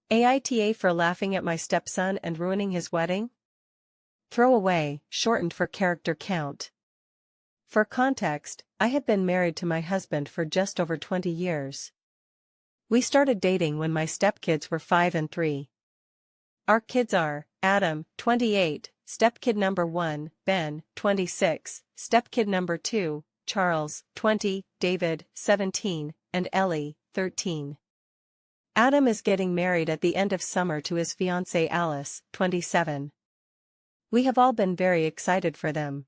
AITA for laughing at my stepson and ruining his wedding? Throw away, shortened for character count. For context, I had been married to my husband for just over 20 years. We started dating when my stepkids were 5 and 3. Our kids are, Adam, 28, stepkid number 1, Ben, 26, stepkid number 2, Charles, 20, David, 17, and Ellie, 13. Adam is getting married at the end of summer to his fiancée Alice, 27. We have all been very excited for them.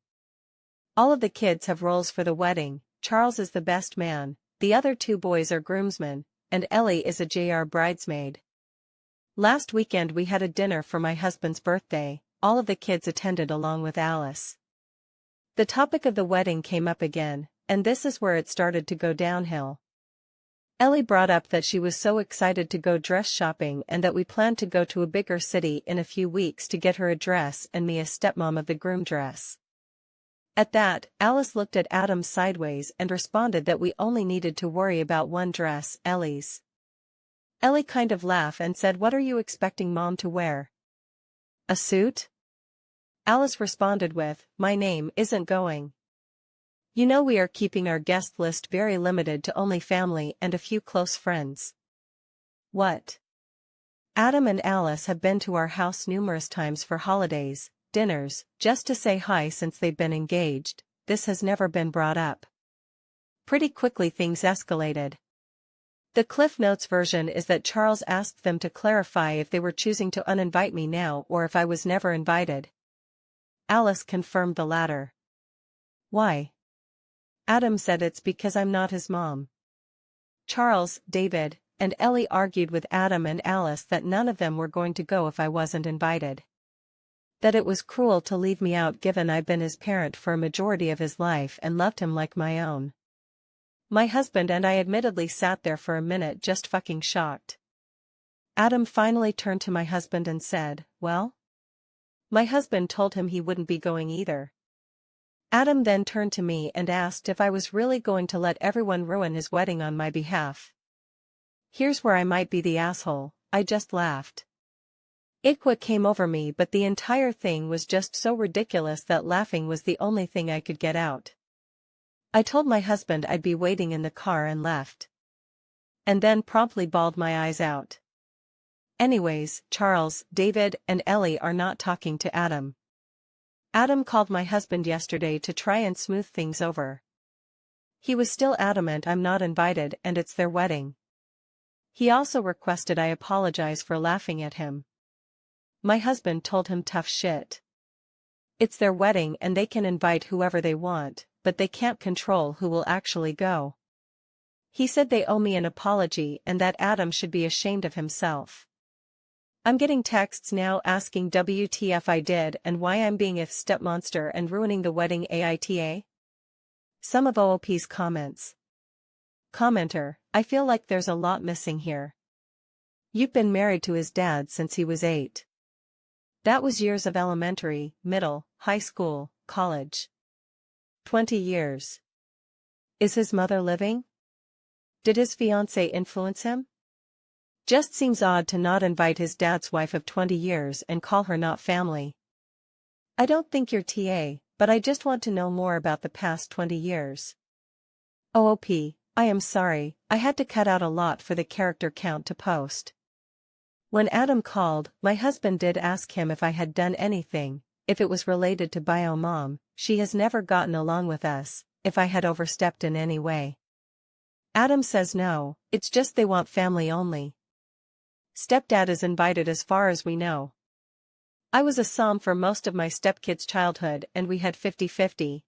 All of the kids have roles for the wedding. Charles is the best man, the other 2 boys are groomsmen, and Ellie is a JR bridesmaid. Last weekend we had a dinner for my husband's birthday. All of the kids attended along with Alice. The topic of the wedding came up again, and this is where it started to go downhill. Ellie brought up that she was so excited to go dress shopping and that we planned to go to a bigger city in a few weeks to get her a dress and me a stepmom of the groom dress. At that, Alice looked at Adam sideways and responded that we only needed to worry about one dress, Ellie's. Ellie kind of laughed and said, "What are you expecting Mom to wear? A suit?" Alice responded with, "My name isn't going. You know we are keeping our guest list very limited to only family and a few close friends." What? Adam and Alice have been to our house numerous times for holidays, dinners, just to say hi since they've been engaged. This has never been brought up. Pretty quickly things escalated. The Cliff Notes version is that Charles asked them to clarify if they were choosing to uninvite me now or if I was never invited. Alice confirmed the latter. Why? Adam said it's because I'm not his mom. Charles, David, and Ellie argued with Adam and Alice that none of them were going to go if I wasn't invited. That it was cruel to leave me out given I've been his parent for a majority of his life and loved him like my own. My husband and I admittedly sat there for a minute just fucking shocked. Adam finally turned to my husband and said, "Well?" My husband told him he wouldn't be going either. Adam then turned to me and asked if I was really going to let everyone ruin his wedding on my behalf. Here's where I might be the asshole, I just laughed. What came over me, but the entire thing was just so ridiculous that laughing was the only thing I could get out. I told my husband I'd be waiting in the car and left. And then promptly bawled my eyes out. Anyways, Charles, David, and Ellie are not talking to Adam. Adam called my husband yesterday to try and smooth things over. He was still adamant I'm not invited and it's their wedding. He also requested I apologize for laughing at him. My husband told him tough shit. It's their wedding and they can invite whoever they want, but they can't control who will actually go. He said they owe me an apology and that Adam should be ashamed of himself. I'm getting texts now asking WTF I did and why I'm being a stepmonster and ruining the wedding AITA. Some of OOP's comments. Commenter, I feel like there's a lot missing here. You've been married to his dad since he was 8. That was years of elementary, middle, high school, college. 20 years. Is his mother living? Did his fiancée influence him? Just seems odd to not invite his dad's wife of 20 years and call her not family. I don't think you're TA, but I just want to know more about the past 20 years. OOP, I am sorry, I had to cut out a lot for the character count to post. When Adam called, my husband did ask him if I had done anything, if it was related to bio mom. She has never gotten along with us, if I had overstepped in any way. Adam says no, it's just they want family only. Stepdad is invited as far as we know. I was a som for most of my stepkid's childhood and we had 50-50.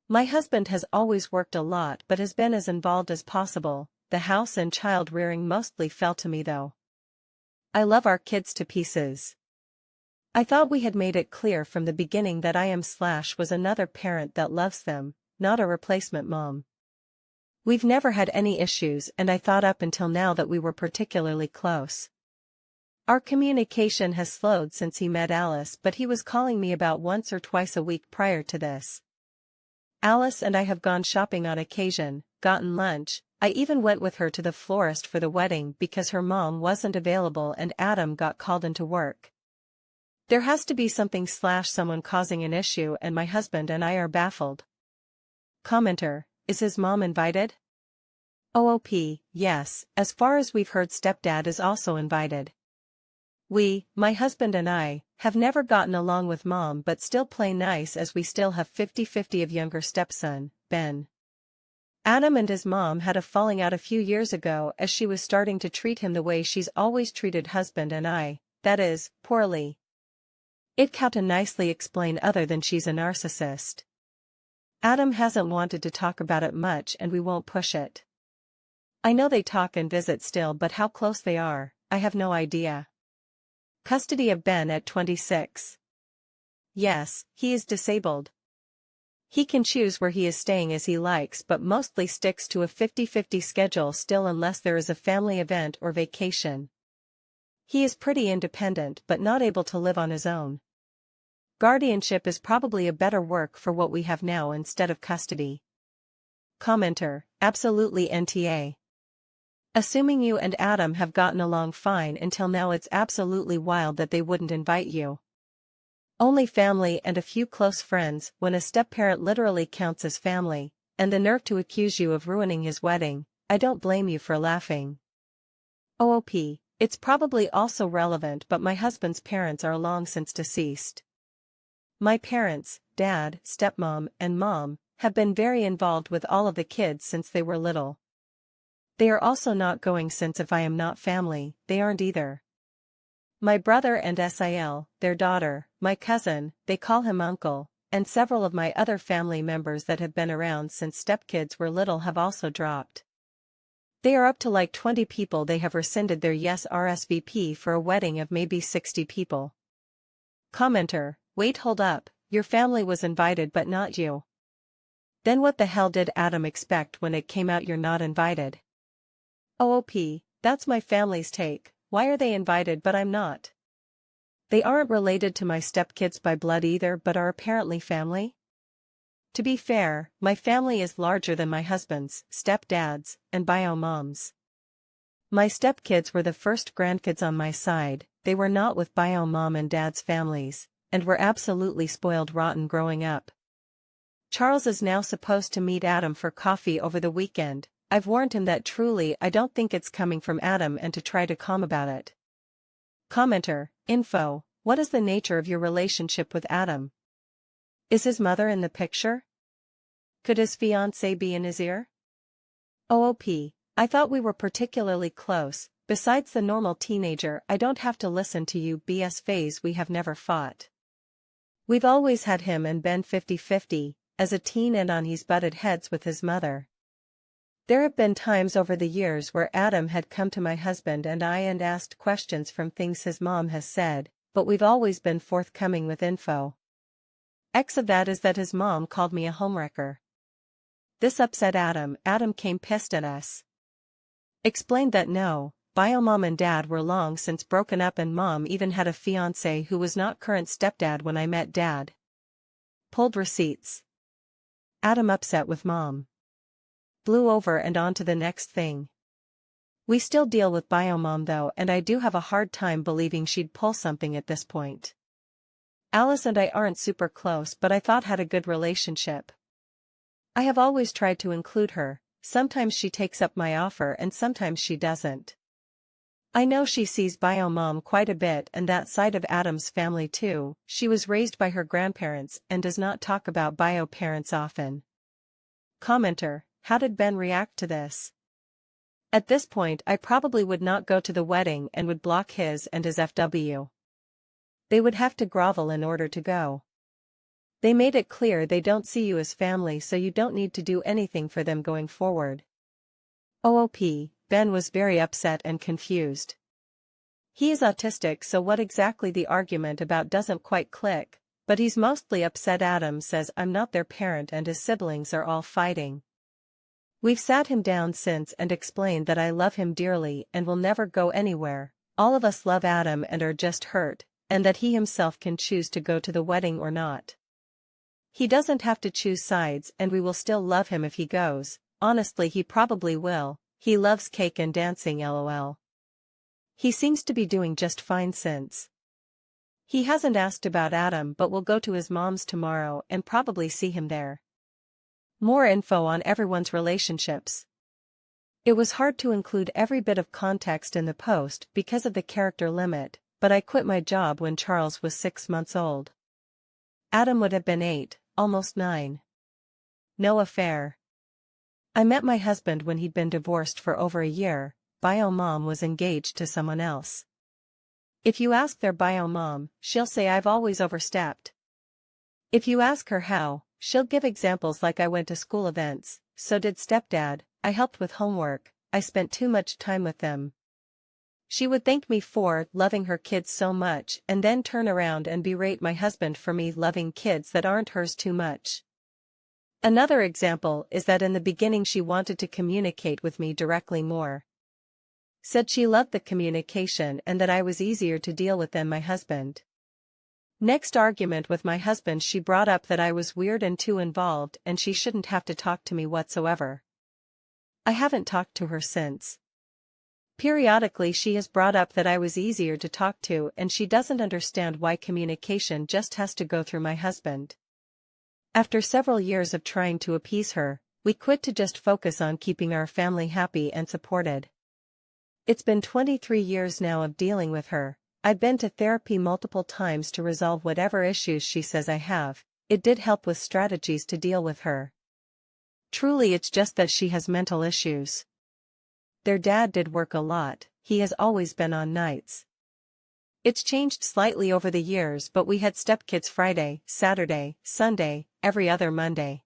My husband has always worked a lot but has been as involved as possible. The house and child rearing mostly fell to me though. I love our kids to pieces. I thought we had made it clear from the beginning that was another parent that loves them, not a replacement mom. We've never had any issues and I thought up until now that we were particularly close. Our communication has slowed since he met Alice, but he was calling me about once or twice a week prior to this. Alice and I have gone shopping on occasion, gotten lunch, I even went with her to the florist for the wedding because her mom wasn't available and Adam got called into work. There has to be someone causing an issue and my husband and I are baffled. Commenter, is his mom invited? OOP, yes, as far as we've heard stepdad is also invited. We, my husband and I, have never gotten along with mom but still play nice as we still have 50-50 of younger stepson, Ben. Adam and his mom had a falling out a few years ago as she was starting to treat him the way she's always treated husband and I, that is, poorly. It can't nicely explain other than she's a narcissist. Adam hasn't wanted to talk about it much and we won't push it. I know they talk and visit still but how close they are, I have no idea. Custody of Ben at 26. Yes, he is disabled. He can choose where he is staying as he likes but mostly sticks to a 50-50 schedule still unless there is a family event or vacation. He is pretty independent but not able to live on his own. Guardianship is probably a better work for what we have now instead of custody. Commenter, absolutely NTA. Assuming you and Adam have gotten along fine until now, it's absolutely wild that they wouldn't invite you. Only family and a few close friends when a step-parent literally counts as family, and the nerve to accuse you of ruining his wedding. I don't blame you for laughing. OOP, it's probably also relevant but my husband's parents are long since deceased. My parents, dad, stepmom, and mom, have been very involved with all of the kids since they were little. They are also not going since if I am not family, they aren't either. My brother and Sil, their daughter, my cousin, they call him uncle, and several of my other family members that have been around since stepkids were little have also dropped. They are up to like 20 people. They have rescinded their yes RSVP for a wedding of maybe 60 people. Commenter, wait, hold up, your family was invited but not you. Then what the hell did Adam expect when it came out you're not invited? OOP, that's my family's take. Why are they invited but I'm not? They aren't related to my stepkids by blood either but are apparently family? To be fair, my family is larger than my husband's, stepdad's, and bio moms. My stepkids were the first grandkids on my side, they were not with bio mom and dad's families, and were absolutely spoiled rotten growing up. Charles is now supposed to meet Adam for coffee over the weekend. I've warned him that truly I don't think it's coming from Adam and to try to calm about it. Commenter, info, what is the nature of your relationship with Adam? Is his mother in the picture? Could his fiancée be in his ear? OOP, I thought we were particularly close, besides the normal teenager I don't have to listen to you BS phase. We have never fought. We've always had him and Ben 50-50, as a teen and on he's butted heads with his mother. There have been times over the years where Adam had come to my husband and I and asked questions from things his mom has said, but we've always been forthcoming with info. X of that is that his mom called me a homewrecker. This upset Adam. Adam came pissed at us. Explained that no, bio mom and dad were long since broken up and mom even had a fiancé who was not current stepdad when I met dad. Pulled receipts. Adam upset with mom. Blew over and on to the next thing. We still deal with bio mom though and I do have a hard time believing she'd pull something at this point. Alice and I aren't super close but I thought had a good relationship. I have always tried to include her, sometimes she takes up my offer and sometimes she doesn't. I know she sees bio mom quite a bit and that side of Adam's family too. She was raised by her grandparents and does not talk about bio parents often. Commenter, how did Ben react to this? At this point I probably would not go to the wedding and would block his and his FW. They would have to grovel in order to go. They made it clear they don't see you as family so you don't need to do anything for them going forward. OOP, Ben was very upset and confused. He is autistic so what exactly the argument about doesn't quite click, but he's mostly upset. Adam says I'm not their parent and his siblings are all fighting. We've sat him down since and explained that I love him dearly and will never go anywhere. All of us love Adam and are just hurt, and that he himself can choose to go to the wedding or not. He doesn't have to choose sides and we will still love him if he goes, honestly he probably will, he loves cake and dancing lol. He seems to be doing just fine since. He hasn't asked about Adam but will go to his mom's tomorrow and probably see him there. More info on everyone's relationships. It was hard to include every bit of context in the post because of the character limit, but I quit my job when Charles was 6 months old. Adam would have been 8, almost 9. No affair. I met my husband when he'd been divorced for over a year. Bio mom was engaged to someone else. If you ask their bio mom, she'll say I've always overstepped. If you ask her how, she'll give examples like I went to school events, so did stepdad, I helped with homework, I spent too much time with them. She would thank me for loving her kids so much and then turn around and berate my husband for me loving kids that aren't hers too much. Another example is that in the beginning she wanted to communicate with me directly more. Said she loved the communication and that I was easier to deal with than my husband. Next argument with my husband she brought up that I was weird and too involved and she shouldn't have to talk to me whatsoever. I haven't talked to her since. Periodically she has brought up that I was easier to talk to and she doesn't understand why communication just has to go through my husband. After several years of trying to appease her, we quit to just focus on keeping our family happy and supported. It's been 23 years now of dealing with her. I've been to therapy multiple times to resolve whatever issues she says I have. It did help with strategies to deal with her. Truly it's just that she has mental issues. Their dad did work a lot, he has always been on nights. It's changed slightly over the years but we had stepkids Friday, Saturday, Sunday, every other Monday.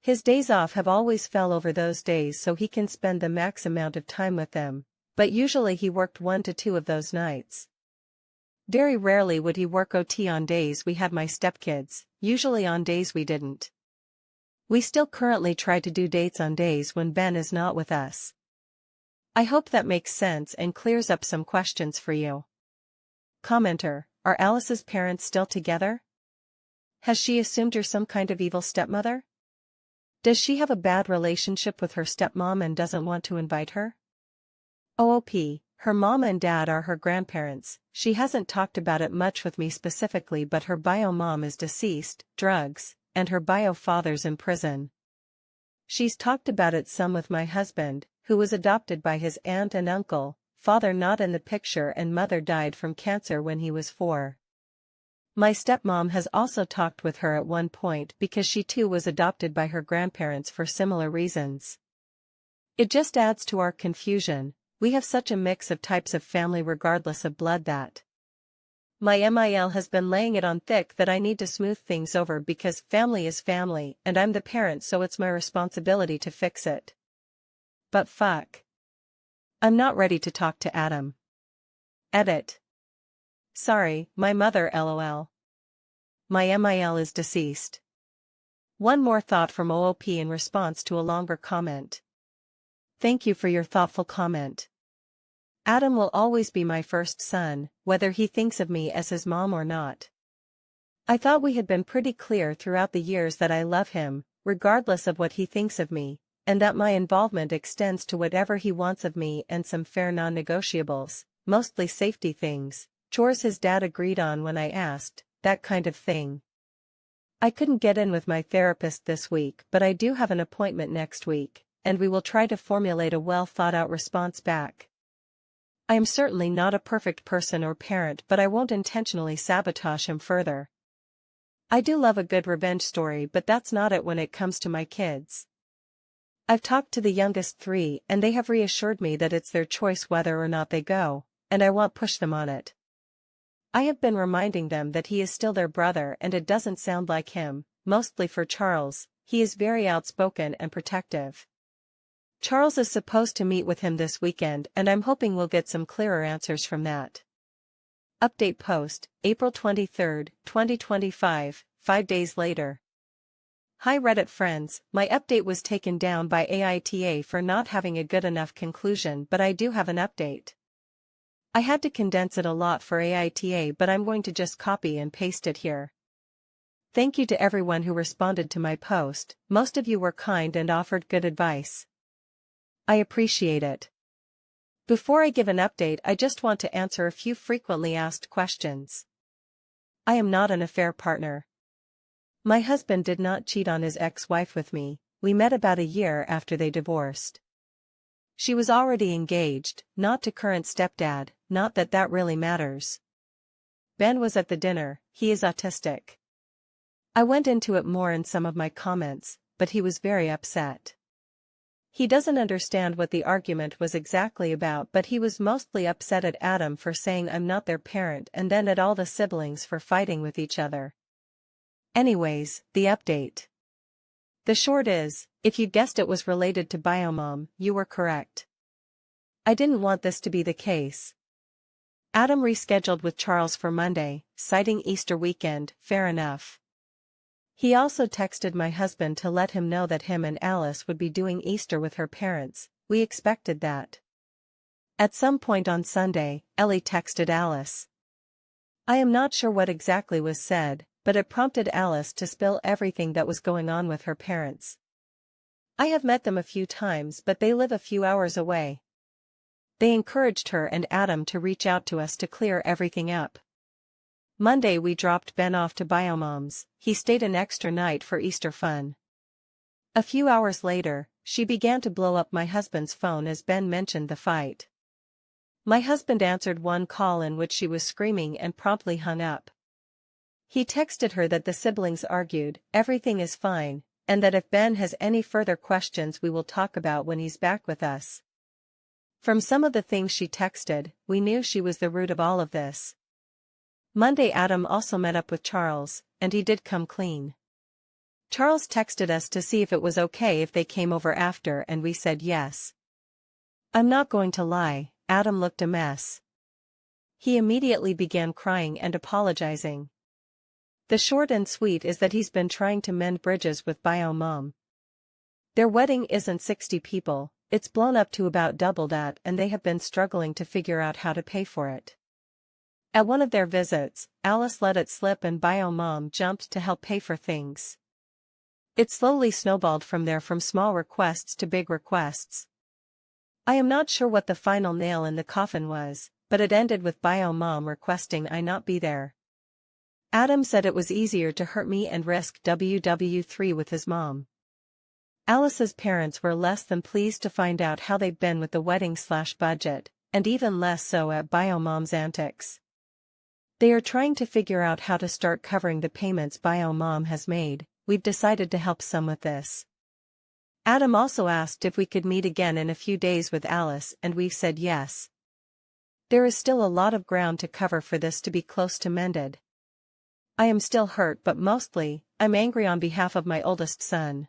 His days off have always fell over those days so he can spend the max amount of time with them, but usually he worked 1 to 2 of those nights. Very rarely would he work OT on days we had my stepkids, usually on days we didn't. We still currently try to do dates on days when Ben is not with us. I hope that makes sense and clears up some questions for you. Commenter, are Alice's parents still together? Has she assumed you're some kind of evil stepmother? Does she have a bad relationship with her stepmom and doesn't want to invite her? OOP, her mom and dad are her grandparents. She hasn't talked about it much with me specifically but her bio mom is deceased, drugs, and her bio father's in prison. She's talked about it some with my husband, who was adopted by his aunt and uncle, father not in the picture and mother died from cancer when he was 4. My stepmom has also talked with her at one point because she too was adopted by her grandparents for similar reasons. It just adds to our confusion. We have such a mix of types of family regardless of blood that my MIL has been laying it on thick that I need to smooth things over because family is family and I'm the parent so it's my responsibility to fix it. But fuck. I'm not ready to talk to Adam. Edit. Sorry, my mother lol. My MIL is deceased. One more thought from OOP in response to a longer comment. Thank you for your thoughtful comment. Adam will always be my first son, whether he thinks of me as his mom or not. I thought we had been pretty clear throughout the years that I love him, regardless of what he thinks of me, and that my involvement extends to whatever he wants of me and some fair non-negotiables, mostly safety things, chores his dad agreed on when I asked, that kind of thing. I couldn't get in with my therapist this week but I do have an appointment next week, and we will try to formulate a well-thought-out response back. I am certainly not a perfect person or parent but I won't intentionally sabotage him further. I do love a good revenge story but that's not it when it comes to my kids. I've talked to the youngest 3 and they have reassured me that it's their choice whether or not they go, and I won't push them on it. I have been reminding them that he is still their brother and it doesn't sound like him, mostly for Charles, he is very outspoken and protective. Charles is supposed to meet with him this weekend and I'm hoping we'll get some clearer answers from that. Update post, April 23, 2025, 5 days later. Hi Reddit friends, my update was taken down by AITA for not having a good enough conclusion but I do have an update. I had to condense it a lot for AITA but I'm going to just copy and paste it here. Thank you to everyone who responded to my post, most of you were kind and offered good advice. I appreciate it. Before I give an update, I just want to answer a few frequently asked questions. I am not an affair partner. My husband did not cheat on his ex-wife with me, we met about a year after they divorced. She was already engaged, not to current stepdad, not that that really matters. Ben was at the dinner, he is autistic. I went into it more in some of my comments, but he was very upset. He doesn't understand what the argument was exactly about, but he was mostly upset at Adam for saying I'm not their parent and then at all the siblings for fighting with each other. Anyways, the update. The short is, if you guessed it was related to Biomom, you were correct. I didn't want this to be the case. Adam rescheduled with Charles for Monday, citing Easter weekend, fair enough. He also texted my husband to let him know that him and Alice would be doing Easter with her parents, we expected that. At some point on Sunday, Ellie texted Alice. I am not sure what exactly was said, but it prompted Alice to spill everything that was going on with her parents. I have met them a few times, but they live a few hours away. They encouraged her and Adam to reach out to us to clear everything up. Monday we dropped Ben off to Biomom's, he stayed an extra night for Easter fun. A few hours later, she began to blow up my husband's phone as Ben mentioned the fight. My husband answered one call in which she was screaming and promptly hung up. He texted her that the siblings argued, everything is fine, and that if Ben has any further questions we will talk about when he's back with us. From some of the things she texted, we knew she was the root of all of this. Monday Adam also met up with Charles, and he did come clean. Charles texted us to see if it was okay if they came over after and we said yes. I'm not going to lie, Adam looked a mess. He immediately began crying and apologizing. The short and sweet is that he's been trying to mend bridges with Biomom. Their wedding isn't 60 people, it's blown up to about double that and they have been struggling to figure out how to pay for it. At one of their visits, Alice let it slip and Biomom jumped to help pay for things. It slowly snowballed from there, from small requests to big requests. I am not sure what the final nail in the coffin was, but it ended with Biomom requesting I not be there. Adam said it was easier to hurt me and risk WW3 with his mom. Alice's parents were less than pleased to find out how they'd been with the wedding/budget, and even less so at Biomom's antics. They are trying to figure out how to start covering the payments Biomom has made. We've decided to help some with this. Adam also asked if we could meet again in a few days with Alice and we've said yes. There is still a lot of ground to cover for this to be close to mended. I am still hurt, but mostly, I'm angry on behalf of my oldest son.